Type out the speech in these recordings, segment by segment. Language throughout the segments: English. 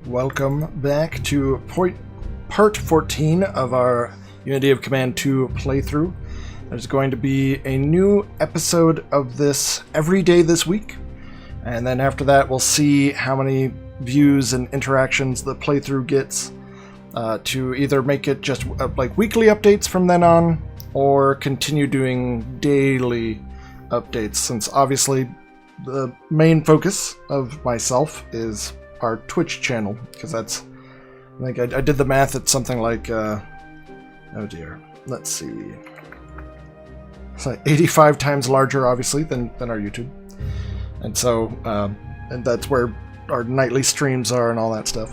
Welcome back to part 14 of our Unity of Command 2 playthrough. There's going to be a new episode of this every day this week, and then after that we'll see how many views and interactions the playthrough gets to either make it just like weekly updates from then on, or continue doing daily updates, since obviously the main focus of myself is our Twitch channel, because that's, I think I did the math, it's something like, oh dear, let's see, it's like 85 times larger, obviously, than our YouTube, and so, and that's where our nightly streams are and all that stuff,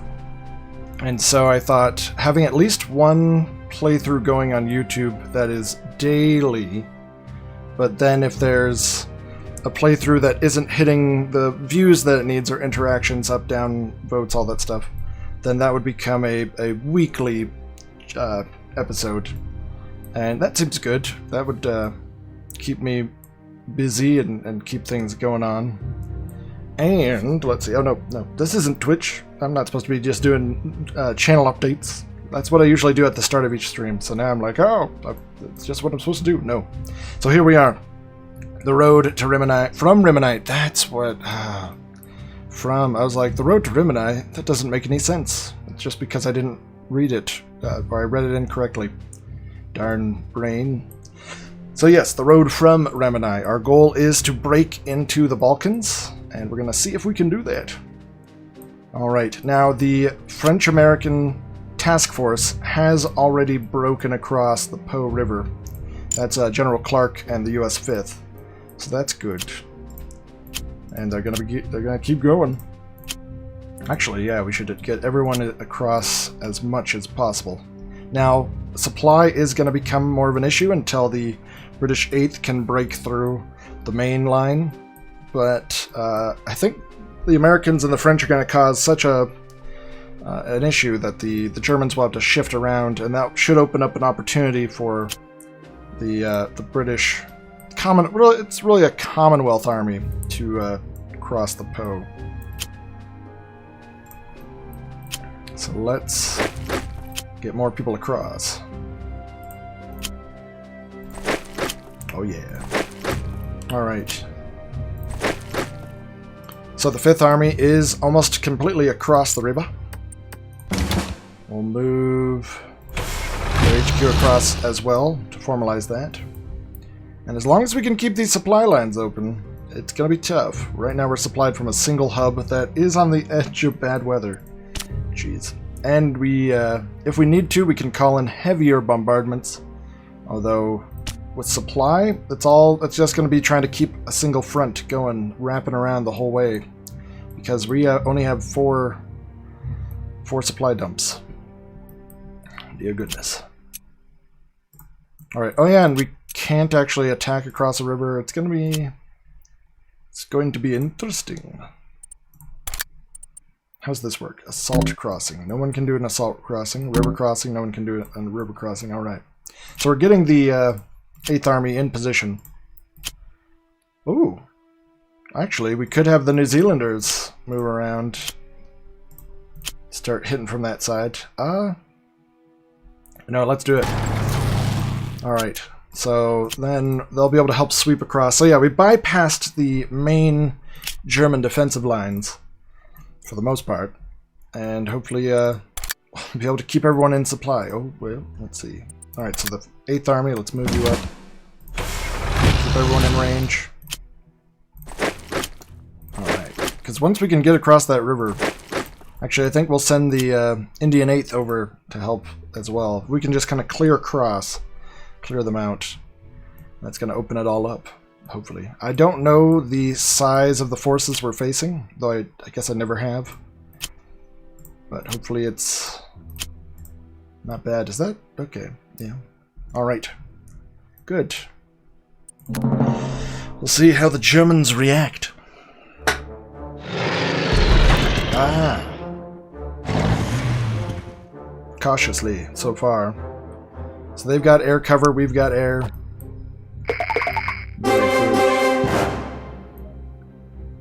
and so I thought having at least one playthrough going on YouTube that is daily, but then if there's a playthrough that isn't hitting the views that it needs, or interactions, up, down, votes, all that stuff, then that would become a weekly episode. And that seems good. That would keep me busy and keep things going on. And, let's see, oh no, this isn't Twitch. I'm not supposed to be just doing channel updates. That's what I usually do at the start of each stream. So now I'm like, oh, it's just what I'm supposed to do. No. So here we are. The road to Rimini, from Rimini, that's what, I was like, the road to Rimini, that doesn't make any sense. It's just because I didn't read it, or I read it incorrectly. Darn brain. So yes, the road from Rimini. Our goal is to break into the Balkans, and we're going to see if we can do that. Alright, now the French-American task force has already broken across the Po River. That's General Clark and the U.S. 5th. So that's good, and they're gonna keep going. Actually, yeah, we should get everyone across as much as possible. Now, supply is gonna become more of an issue until the British 8th can break through the main line, but I think the Americans and the French are gonna cause such an issue that the Germans will have to shift around, and that should open up an opportunity for the British. It's really a Commonwealth army to cross the Po. So let's get more people across. Oh yeah. Alright. So the 5th Army is almost completely across the river. We'll move the HQ across as well to formalize that. And as long as we can keep these supply lines open, it's going to be tough. Right now we're supplied from a single hub that is on the edge of bad weather. Jeez. And we, if we need to, we can call in heavier bombardments. Although, with supply, it's just going to be trying to keep a single front going, wrapping around the whole way. Because we only have four supply dumps. Dear goodness. Alright, oh yeah, and we can't actually attack across a river. It's going to be interesting. How's this work? Assault crossing. No one can do an assault crossing. River crossing, no one can do it on a river crossing. Alright. So we're getting the 8th Army in position. Ooh. Actually, we could have the New Zealanders move around. Start hitting from that side. No, let's do it. Alright. So then they'll be able to help sweep across. So yeah, we bypassed the main German defensive lines for the most part, and hopefully we'll be able to keep everyone in supply. Oh, well, let's see. Alright, so the 8th Army, let's move you up. Keep everyone in range. Alright, because once we can get across that river, actually I think we'll send the Indian 8th over to help as well. We can just kind of clear them out. That's going to open it all up, hopefully. I don't know the size of the forces we're facing, though I guess I never have. But hopefully it's not bad. Is that? Okay, yeah. Alright. Good. We'll see how the Germans react. Cautiously, so far. So they've got air cover, we've got air.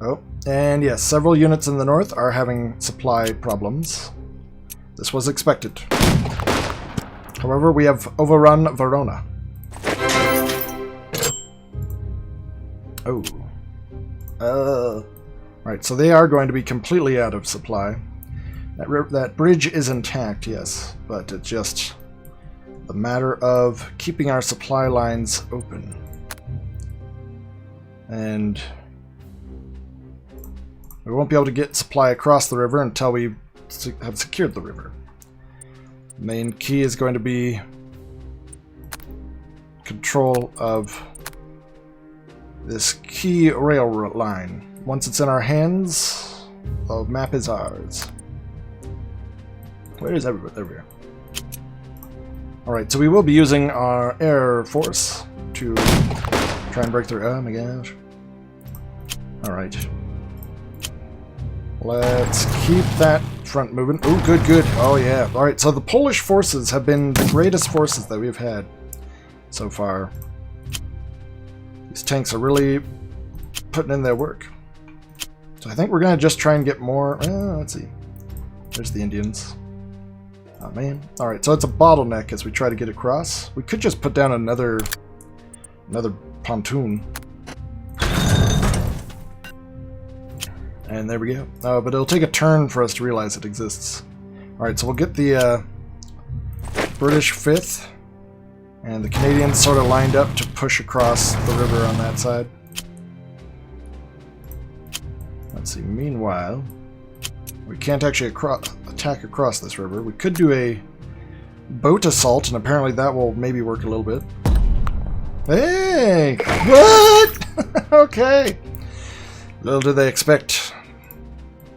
Oh, And yes, several units in the north are having supply problems. This was expected. However, we have overrun Verona. Oh. Right, so they are going to be completely out of supply. That bridge is intact, yes, but it's just a matter of keeping our supply lines open. And we won't be able to get supply across the river until we have secured the river. The main key is going to be control of this key rail line. Once it's in our hands, the map is ours. Where is everybody? There we are. Alright, so we will be using our air force to try and break through. Oh my gosh. Alright. Let's keep that front moving. Oh, good, good. Oh, yeah. Alright, so the Polish forces have been the greatest forces that we've had so far. These tanks are really putting in their work. So I think we're going to just try and get more... let's see. There's the Indians. Oh, man. Alright, so it's a bottleneck as we try to get across. We could just put down another pontoon. And there we go. But it'll take a turn for us to realize it exists. Alright, so we'll get the British 5th and the Canadians sort of lined up to push across the river on that side. Let's see, meanwhile, we can't actually attack across this river. We could do a boat assault, and apparently that will maybe work a little bit. Hey! What? Okay. Little do they expect.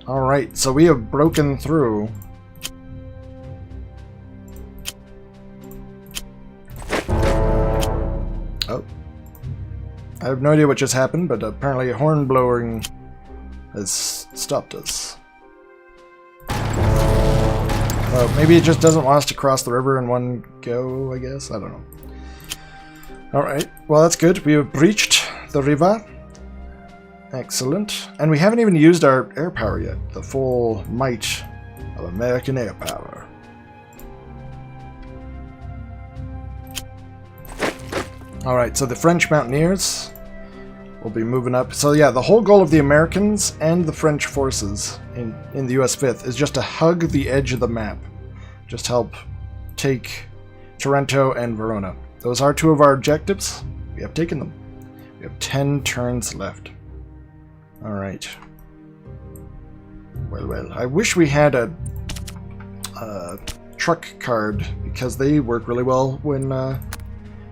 Alright, so we have broken through. Oh. I have no idea what just happened, but apparently horn blowing has stopped us. Maybe it just doesn't want us to cross the river in one go, I guess? I don't know. Alright, well that's good. We have breached the river. Excellent. And we haven't even used our air power yet. The full might of American air power. Alright, so the French mountaineers will be moving up. So yeah, the whole goal of the Americans and the French forces in the US 5th is just to hug the edge of the map. Just help take Taranto and Verona. Those are two of our objectives. We have taken them. We have 10 turns left. Alright. Well, I wish we had a truck card, because they work really well when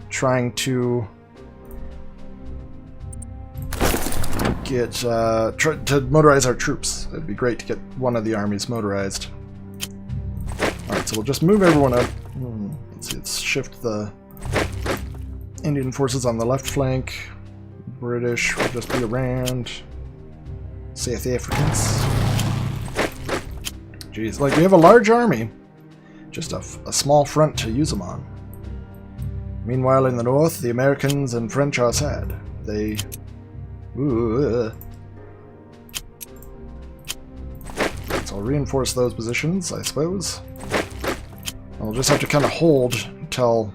trying to get to motorize our troops. It'd be great to get one of the armies motorized. Alright, so we'll just move everyone up. Let's see, let's shift the Indian forces on the left flank. British will just be around. South Africans. Jeez, like we have a large army. Just a small front to use them on. Meanwhile, in the north, the Americans and French are sad. They... Ooh. So I'll reinforce those positions, I suppose. And we'll just have to kind of hold until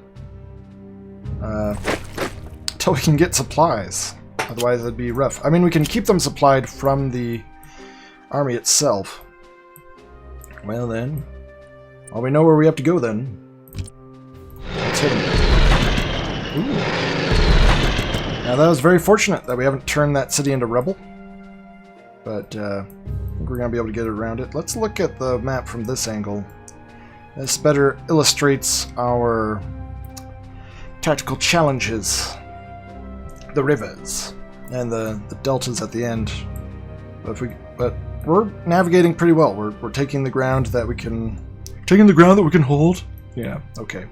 we can get supplies. Otherwise it'd be rough. I mean, we can keep them supplied from the army itself. Well then, well, we know where we have to go then. Let's hit them. Ooh. Now that was very fortunate that we haven't turned that city into rebel. But I think we're going to be able to get around it. Let's look at the map from this angle. This better illustrates our tactical challenges. The rivers and the deltas at the end. But we're navigating pretty well. We're taking the ground that we can hold. Yeah, okay.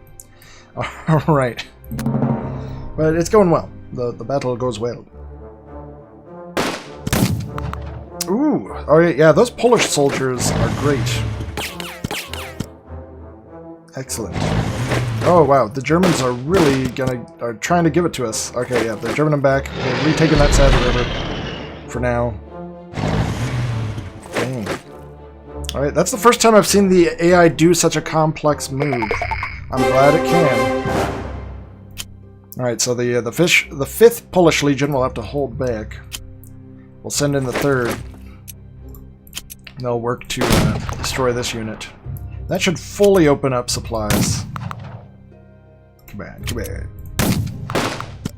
Alright. But it's going well. The battle goes well. Ooh, alright, yeah, those Polish soldiers are great. Excellent. Oh wow, the Germans are really are trying to give it to us. Okay, yeah, they're German back. They're retaking that side of the river for now. Alright, that's the first time I've seen the AI do such a complex move. I'm glad it can. Alright, so the 5th Polish Legion will have to hold back. We'll send in the 3rd. They'll work to destroy this unit. That should fully open up supplies. Come on, come on.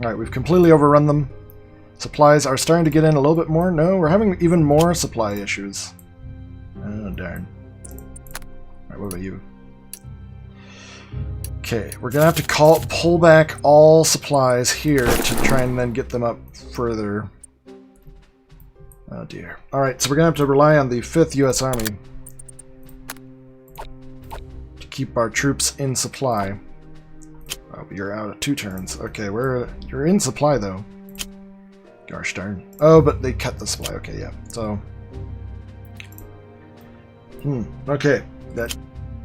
Alright, we've completely overrun them. Supplies are starting to get in a little bit more. No, we're having even more supply issues. Oh, darn. Alright, what about you? Okay, we're gonna have to pull back all supplies here to try and then get them up further. Oh dear. Alright, so we're gonna have to rely on the 5th U.S. Army to keep our troops in supply. Oh, you're out of 2 turns. Okay, you're in supply though. Gosh darn. Oh, but they cut the supply. Okay, yeah. So okay.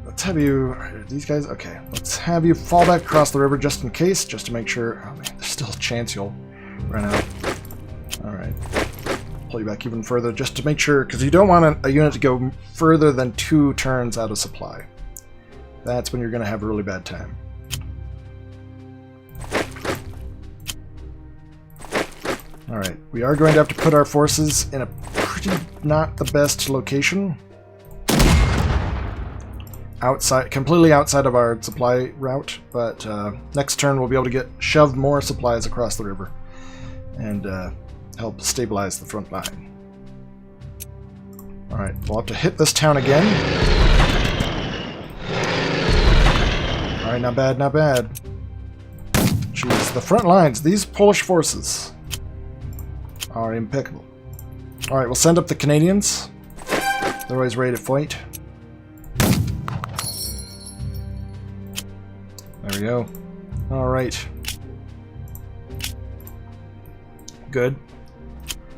Let's have you... These guys? Okay. Let's have you fall back across the river just in case, just to make sure... Oh man, there's still a chance you'll run out. Alright. Pull you back even further just to make sure, because you don't want a unit to go further than 2 turns out of supply. That's when you're going to have a really bad time. Alright, we are going to have to put our forces in a pretty not the best location. Completely outside of our supply route, but next turn we'll be able to shove more supplies across the river and help stabilize the front line. Alright, we'll have to hit this town again. Alright, not bad, not bad. Jeez, the front lines, these Polish forces are impeccable. Alright, we'll send up the Canadians. They're always ready to fight. There we go. Alright. Good.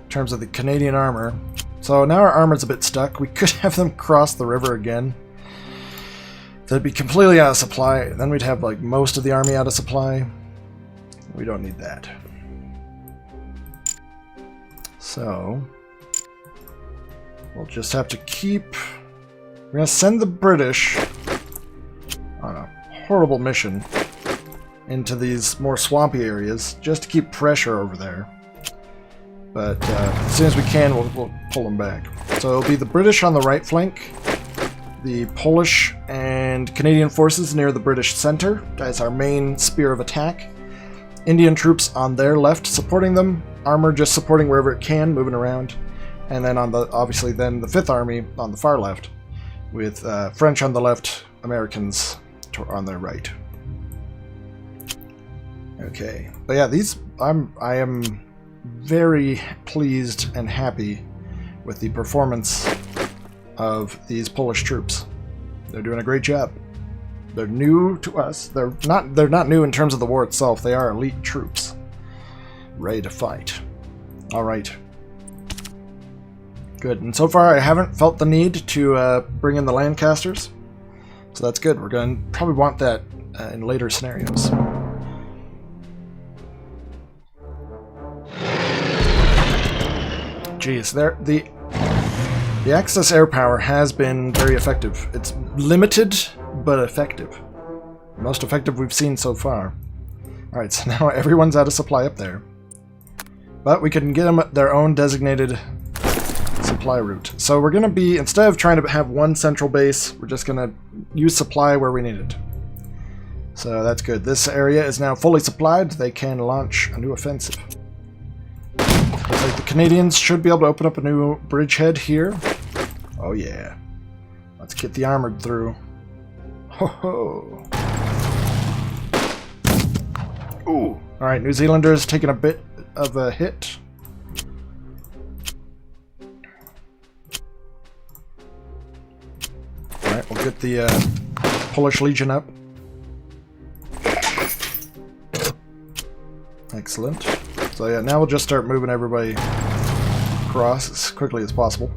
In terms of the Canadian armor. So now our armor's a bit stuck. We could have them cross the river again. They'd be completely out of supply. Then we'd have like most of the army out of supply. We don't need that. So we'll just have to keep... We're going to send the British on a horrible mission into these more swampy areas just to keep pressure over there. But as soon as we can, we'll pull them back. So it'll be the British on the right flank, the Polish and Canadian forces near the British center as our main spear of attack, Indian troops on their left supporting them, armor just supporting wherever it can, moving around, and then on the obviously then the 5th Army on the far left, with French on the left, Americans on their right. Okay, but yeah, I am very pleased and happy with the performance of these Polish troops. They're doing a great job. They're new to us. They're not new in terms of the war itself. They are elite troops, ready to fight. All right. Good. And so far, I haven't felt the need to bring in the Lancasters, so that's good. We're going to probably want that in later scenarios. Jeez, the Axis air power has been very effective. It's limited, but effective. The most effective we've seen so far. Alright, so now everyone's out of supply up there. But we can get them their own designated supply route. So we're going to be, instead of trying to have one central base, we're just going to use supply where we need it. So that's good. This area is now fully supplied. They can launch a new offensive. Looks like the Canadians should be able to open up a new bridgehead here. Oh yeah. Let's get the armored through. Ho ho. Ooh. Alright, New Zealanders taking a bit of a hit. Alright, we'll get the Polish Legion up. Excellent. So yeah, now we'll just start moving everybody across as quickly as possible.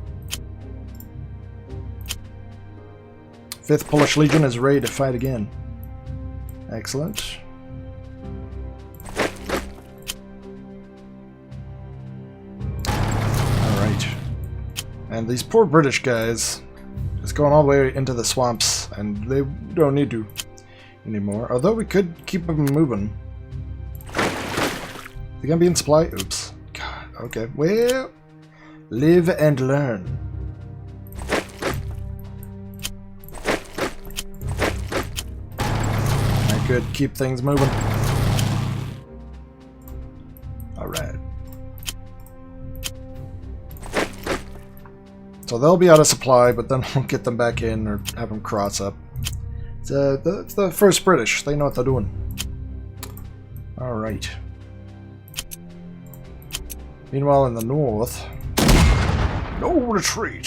5th Polish Legion is ready to fight again. Excellent. Alright. And these poor British guys, It's going all the way into the swamps, and they don't need to anymore. Although we could keep them moving. They gonna be in supply? Oops. God, okay. Well, live and learn. I could keep things moving. Alright. So they'll be out of supply, but then we'll get them back in or have them cross up. It's the first British. They know what they're doing. Alright. Meanwhile, in the north... No retreat!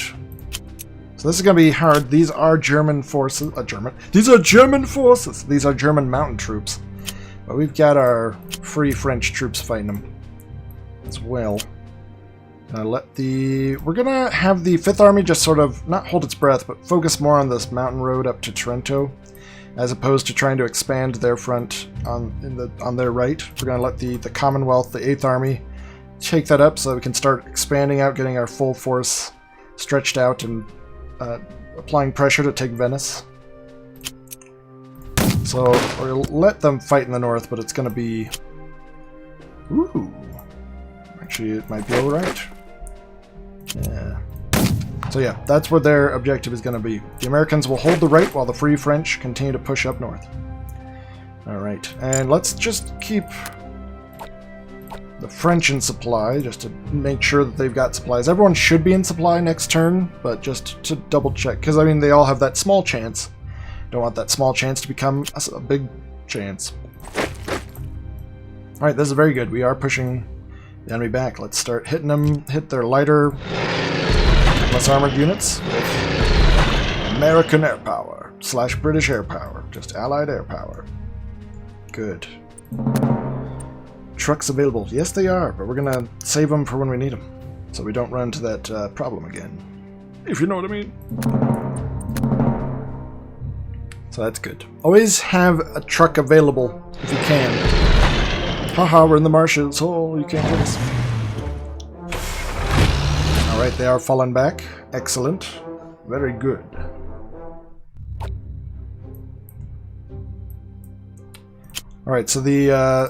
So this is going to be hard. These are German forces. These are German forces! These are German mountain troops. But we've got our Free French troops fighting them as well. We're gonna have the 5th Army just sort of, not hold its breath, but focus more on this mountain road up to Trento, as opposed to trying to expand their front on their right. We're gonna let the Commonwealth, the 8th Army, take that up so that we can start expanding out, getting our full force stretched out and applying pressure to take Venice. So we'll let them fight in the north, but it's gonna be... Ooh. Actually, it might be alright. Yeah. So yeah, that's where their objective is going to be. The Americans will hold the right while the Free French continue to push up north. Alright, and let's just keep the French in supply, just to make sure that they've got supplies. Everyone should be in supply next turn, but just to double check, because I mean, they all have that small chance. Don't want that small chance to become a big chance. Alright, this is very good. We are pushing the enemy back. Let's start hitting them, hit their lighter, less armored units with American air power / British air power, just Allied air power. Good. Trucks available. Yes, they are, but we're gonna save them for when we need them, so we don't run into that problem again. If you know what I mean. So that's good. Always have a truck available if you can. Haha, we're in the marshes. Oh, you can't get us. Alright, they are falling back. Excellent. Very good. Alright, so the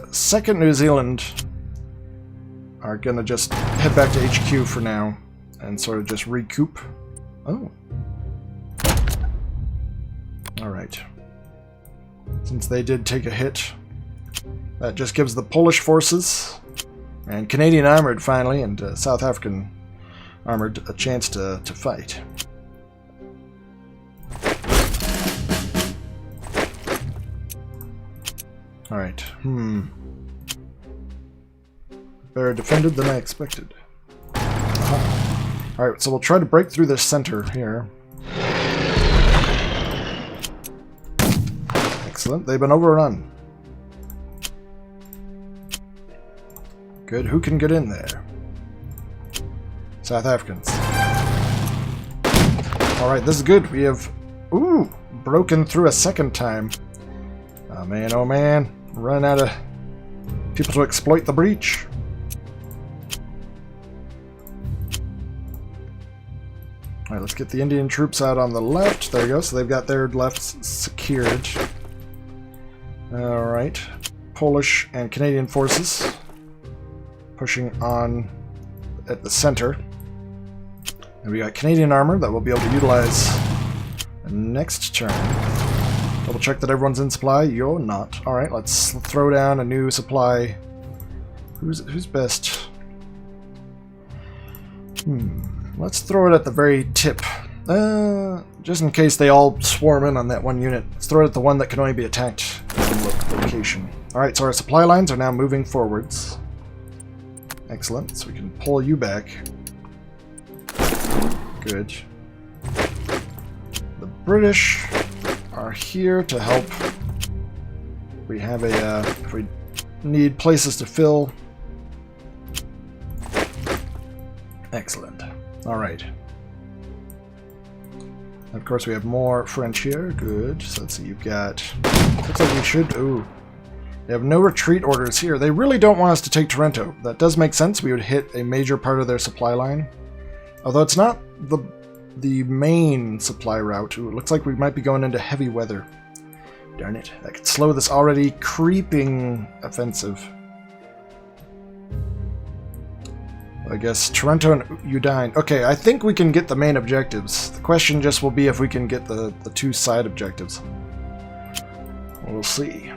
2nd New Zealand are gonna just head back to HQ for now and sort of just recoup. Oh. Alright. Since they did take a hit, that just gives the Polish forces and Canadian Armored, finally, and South African Armored a chance to fight. Alright, Better defended than I expected. Alright, so we'll try to break through this center here. Excellent, they've been overrun. Good. Who can get in there? South Africans. Alright, this is good. We have... Ooh! Broken through a 2nd time. Oh man, oh man. Run out of people to exploit the breach. Alright, let's get the Indian troops out on the left. There you go. So they've got their left secured. Alright. Polish and Canadian forces pushing on at the center. And we got Canadian armor that we'll be able to utilize next turn. Double check that everyone's in supply. You're not. Alright, let's throw down a new supply. Who's best? Let's throw it at the very tip. Just in case they all swarm in on that one unit. Let's throw it at the one that can only be attacked in one location. Alright, so our supply lines are now moving forwards. Excellent, so we can pull you back. Good. The British are here to help. We have a, if we need places to fill. Excellent. Alright. Of course we have more French here. Good. So let's see, you've got... Looks like we should... Ooh. They have no retreat orders here. They really don't want us to take Trento. That does make sense. We would hit a major part of their supply line. Although it's not the the main supply route. Ooh, it looks like we might be going into heavy weather. Darn it. That could slow this already creeping offensive. I guess Toronto and Udine. Okay, I think we can get the main objectives. The question just will be if we can get the two side objectives. We'll see.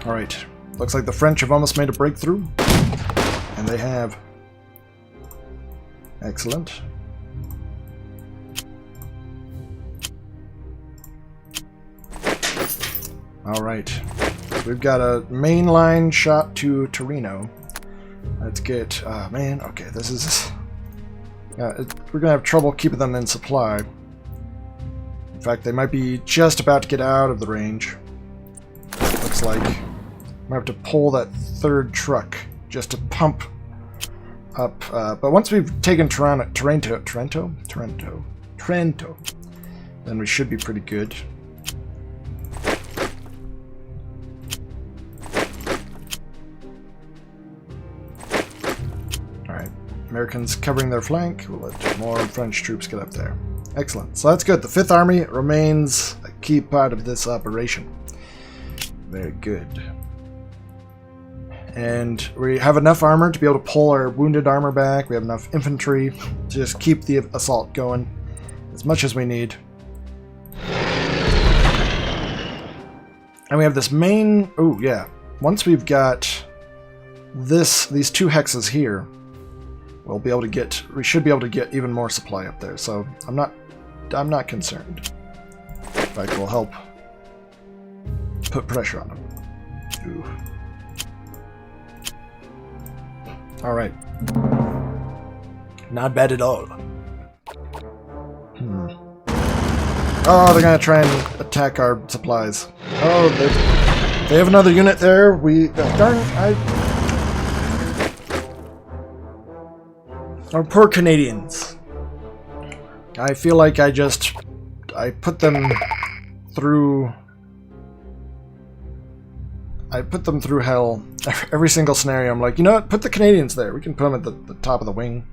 Alright. Looks like the French have almost made a breakthrough. And they have. Excellent. Alright. We've got a main line shot to Torino. Let's get... man, okay, this is... we're going to have trouble keeping them in supply. In fact, they might be just about to get out of the range. Looks like... I might have to pull that third truck just to pump up. But once we've taken Trento, then we should be pretty good. Americans covering their flank. We'll let more French troops get up there. Excellent. So that's good. The 5th Army remains a key part of this operation. Very good. And we have enough armor to be able to pull our wounded armor back. We have enough infantry to just keep the assault going as much as we need. And we have this main... Oh, yeah. Once we've got these 2 hexes here, we'll be able to get... We should be able to get even more supply up there. So I'm not concerned. In fact, we'll help put pressure on them. Ooh. All right. Not bad at all. Oh, they're gonna try and attack our supplies. Oh, they have another unit there. Darn it! Our poor Canadians. I feel like I put them through. I put them through hell. Every single scenario, I'm like, you know what? Put the Canadians there. We can put them at the top of the wing.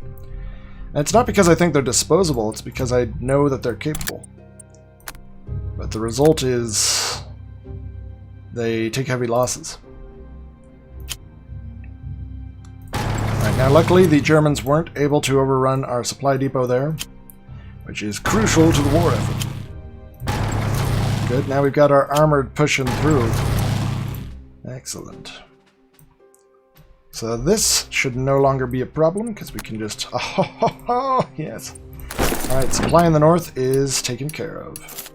And it's not because I think they're disposable. It's because I know that they're capable. But the result is they take heavy losses. Alright, now luckily the Germans weren't able to overrun our supply depot there, which is crucial to the war effort. Good, now we've got our armored pushing through. Excellent. So this should no longer be a problem, because we can just... Oh, yes. Alright, supply in the north is taken care of.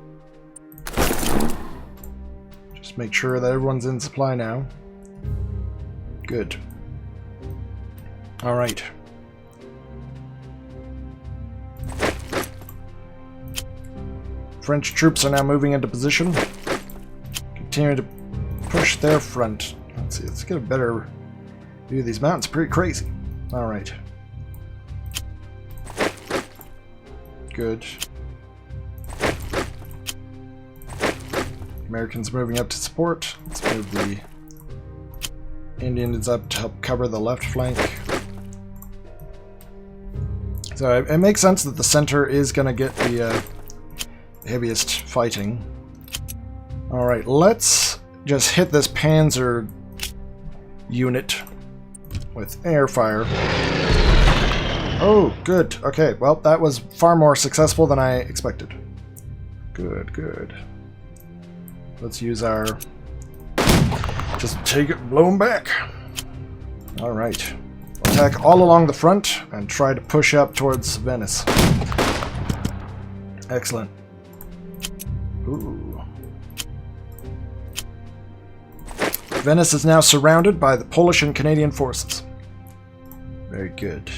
Just make sure that everyone's in supply now. Good. Alright. French troops are now moving into position. Continue to push their front. Let's see, let's get a better view of these mountains. Pretty crazy. Alright. Good. Americans moving up to support. Let's move the Indians up to help cover the left flank. So it makes sense that the center is going to get the heaviest fighting. Alright, let's just hit this Panzer unit with air fire. Oh, good. Okay, well, that was far more successful than I expected. Good, good. Let's use our... Just take it, blow them back. Alright. Attack all along the front and try to push up towards Venice. Excellent. Ooh. Venice is now surrounded by the Polish and Canadian forces. Very good.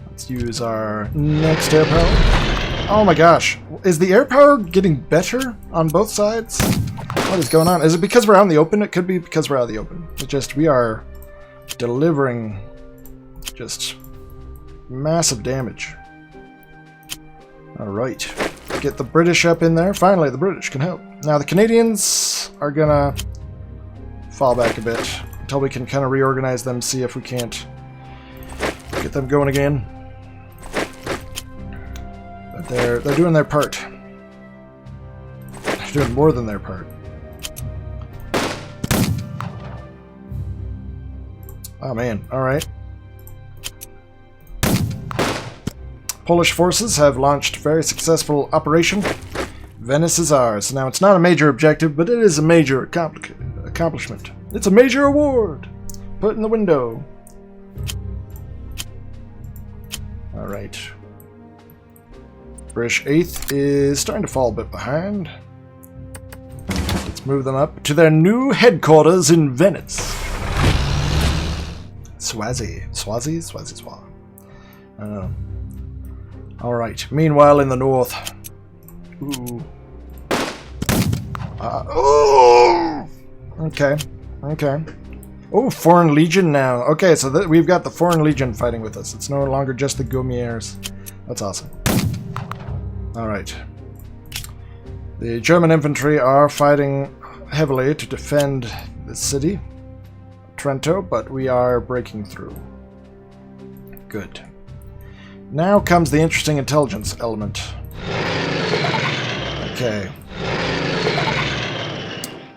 Let's use our next air power. Oh my gosh. Is the air power getting better on both sides? What is going on? Is it because we're out in the open? It could be because we're out in the open. It's just we are delivering just massive damage. Alright. Get the British up in there. Finally, the British can help. Now the Canadians are gonna fall back a bit until we can kind of reorganize them, see if we can't get them going again. But they're doing their part. They're doing more than their part. Oh man, alright. Polish forces have launched very successful operation. Venice is ours. Now, it's not a major objective, but it is a major accomplishment. It's a major award! Put in the window. Alright. British 8th is starting to fall a bit behind. Let's move them up to their new headquarters in Venice. Swazi. I don't know. Alright. Meanwhile, in the north. Ooh. Oh! Okay. Okay. Oh, Foreign Legion now. Okay, so we've got the Foreign Legion fighting with us. It's no longer just the Gaumiers. That's awesome. Alright. The German infantry are fighting heavily to defend the city, Trento, but we are breaking through. Good. Now comes the interesting intelligence element. Okay.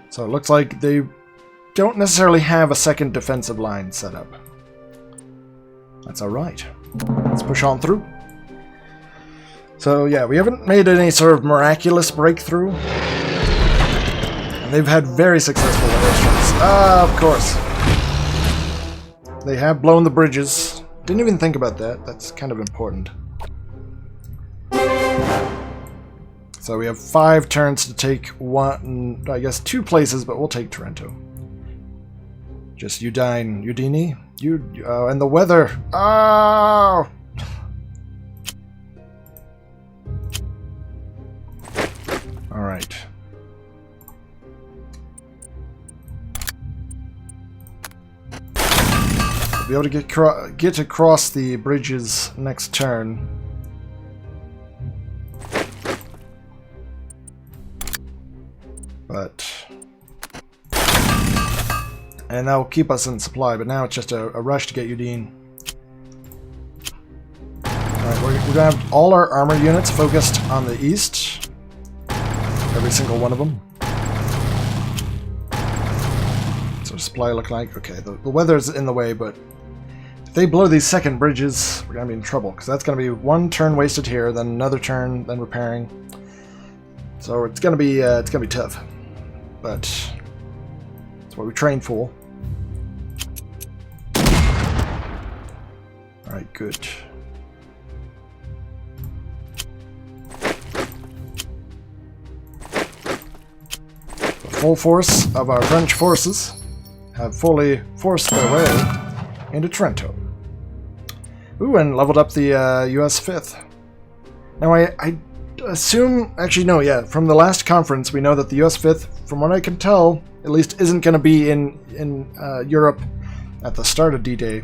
So it looks like they don't necessarily have a second defensive line set up. That's alright. Let's push on through. So yeah, we haven't made any sort of miraculous breakthrough. And they've had very successful airstrikes. Ah, of course. They have blown the bridges. Didn't even think about that. That's kind of important. So we have 5 turns to take one, I guess 2 places, but we'll take Trento. Just Udine, and the weather. Oh! All right. We'll be able to get across the bridges next turn. And that will keep us in supply, but now it's just a rush to get Udine. Alright, we're going to have all our armor units focused on the east. Every single one of them. So supply look like? Okay, the weather's in the way, but if they blow these second bridges, we're going to be in trouble, because that's going to be 1 turn wasted here, then another turn, then repairing. So it's going to be tough. But that's what we train for. Alright, good. The full force of our French forces have fully forced their way into Trento. Ooh, and leveled up the US 5th. Now I assume, actually no, yeah, from the last conference we know that the US 5th, from what I can tell, at least isn't going to be in Europe at the start of D-Day.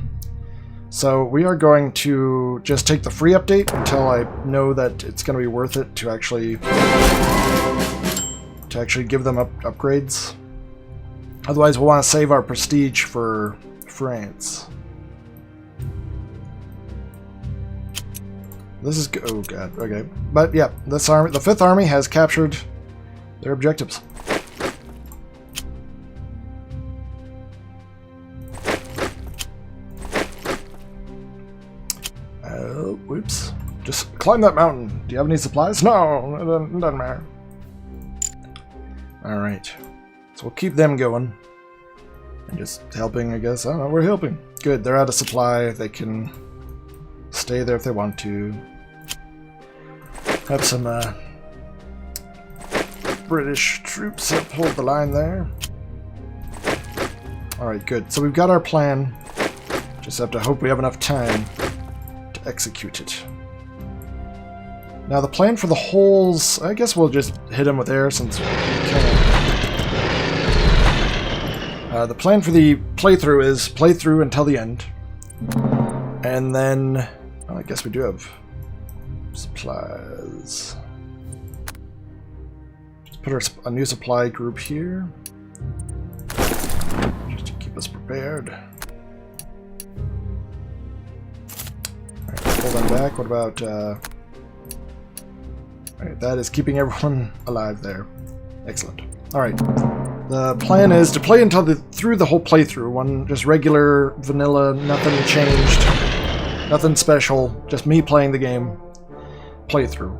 So we are going to just take the free update until I know that it's going to be worth it to actually give them upgrades. Otherwise we'll want to save our prestige for France. This is good. Oh god, okay. But yeah, this army, the 5th Army has captured their objectives. Whoops. Just climb that mountain. Do you have any supplies? No, it doesn't matter. Alright. So we'll keep them going. And just helping, I guess. I don't know, we're helping. Good, they're out of supply. They can stay there if they want to. Have some British troops that hold the line there. Alright, good. So we've got our plan. Just have to hope we have enough time to execute it. Now the plan for the holes, I guess we'll just hit them with air since we can. The plan for the playthrough is play through until the end. And then, oh, I guess we do have supplies. Just put a new supply group here. Just to keep us prepared. prepared. Alright, pull them back. What about... Alright, that is keeping everyone alive there. Excellent. Alright. The plan is to play through the whole playthrough. One just regular, vanilla, nothing changed. Nothing special. Just me playing the game. Playthrough.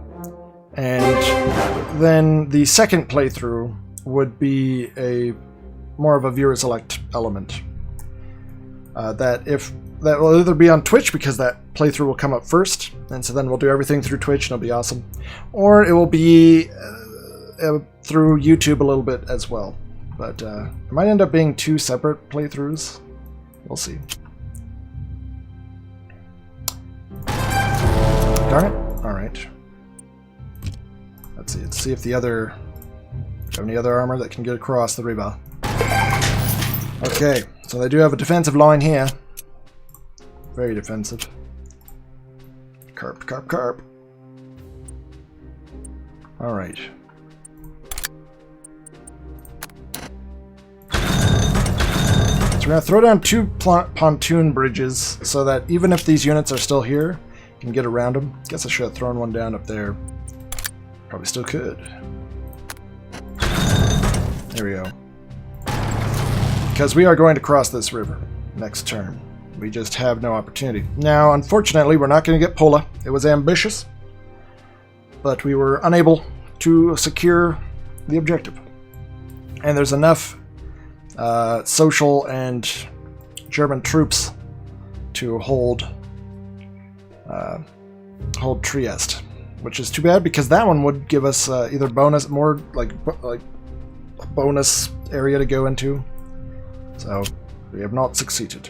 And then the second playthrough would be more of a viewer select element. That will either be on Twitch, because that playthrough will come up first, and so then we'll do everything through Twitch and it'll be awesome. Or it will be through YouTube a little bit as well. But it might end up being 2 separate playthroughs. We'll see. Darn it. Alright. Let's see if the other... Do you have any other armor that can get across the river? Okay, so they do have a defensive line here. Very defensive. Carp, carp, carp. Alright. So we're going to throw down 2 pontoon bridges so that even if these units are still here, you can get around them. Guess I should have thrown one down up there. Probably still could. There we go. Because we are going to cross this river next turn. We just have no opportunity. Now, unfortunately, we're not going to get Pola. It was ambitious, but we were unable to secure the objective. And there's enough social and German troops to hold Trieste, which is too bad because that one would give us either bonus, more like bonus area to go into. So we have not succeeded.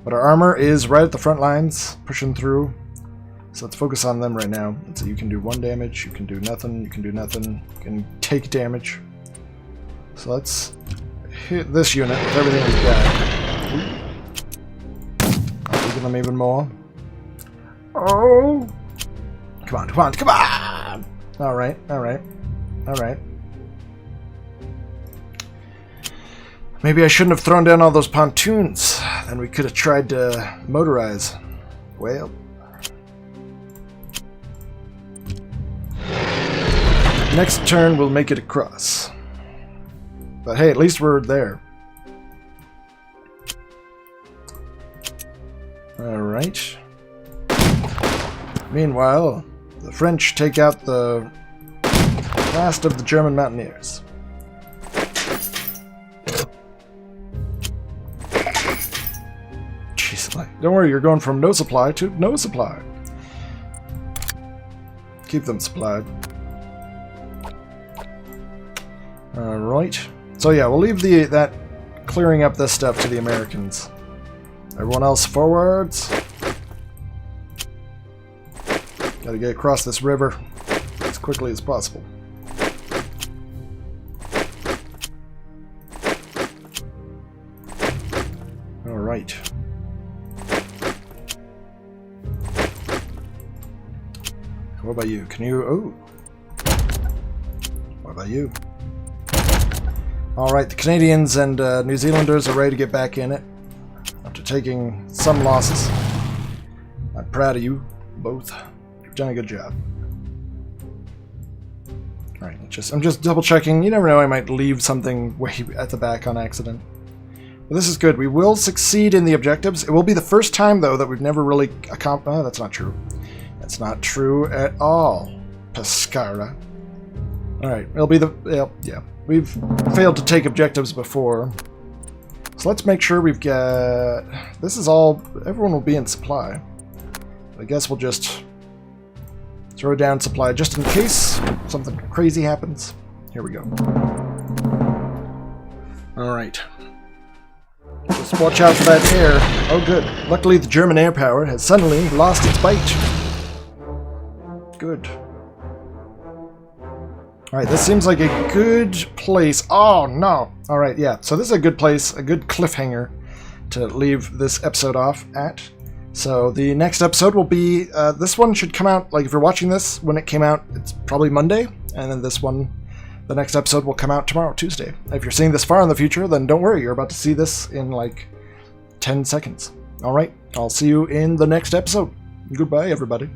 But our armor is right at the front lines, pushing through. So let's focus on them right now. So you can do 1 damage, you can do nothing, you can do nothing, you can take damage. So let's hit this unit with everything we've got. I'll give them even more. Oh! Come on, come on, come on! Alright, alright, alright. Maybe I shouldn't have thrown down all those pontoons. Then we could have tried to motorize. Well. Next turn we'll make it across. But hey, at least we're there. Alright. Meanwhile, the French take out the last of the German mountaineers. Don't worry, you're going from no supply to no supply. Keep them supplied. Alright. So yeah, we'll leave that clearing up this stuff to the Americans. Everyone else forwards. Gotta get across this river as quickly as possible. Alright. What about you? Can you... Oh! What about you? Alright, the Canadians and New Zealanders are ready to get back in it after taking some losses. I'm proud of you both. You've done a good job. Alright, I'm just double checking. You never know, I might leave something way at the back on accident. But this is good. We will succeed in the objectives. It will be the first time, though, that we've never really accomplished... Oh, that's not true. That's not true at all, Pescara. Alright, it'll be the... Yeah. We've failed to take objectives before. So let's make sure we've got... This is all... Everyone will be in supply. I guess we'll just throw down supply just in case something crazy happens. Here we go. Alright. Just watch out for that air. Oh good. Luckily the German air power has suddenly lost its bite. Good. Alright, this seems like a good place. Oh, no! Alright, yeah. So this is a good place, a good cliffhanger to leave this episode off at. So the next episode will be... this one should come out, like if you're watching this when it came out, it's probably Monday. And then this one, the next episode will come out tomorrow, Tuesday. If you're seeing this far in the future, then don't worry. You're about to see this in like 10 seconds. All right, I'll see you in the next episode. Goodbye, everybody.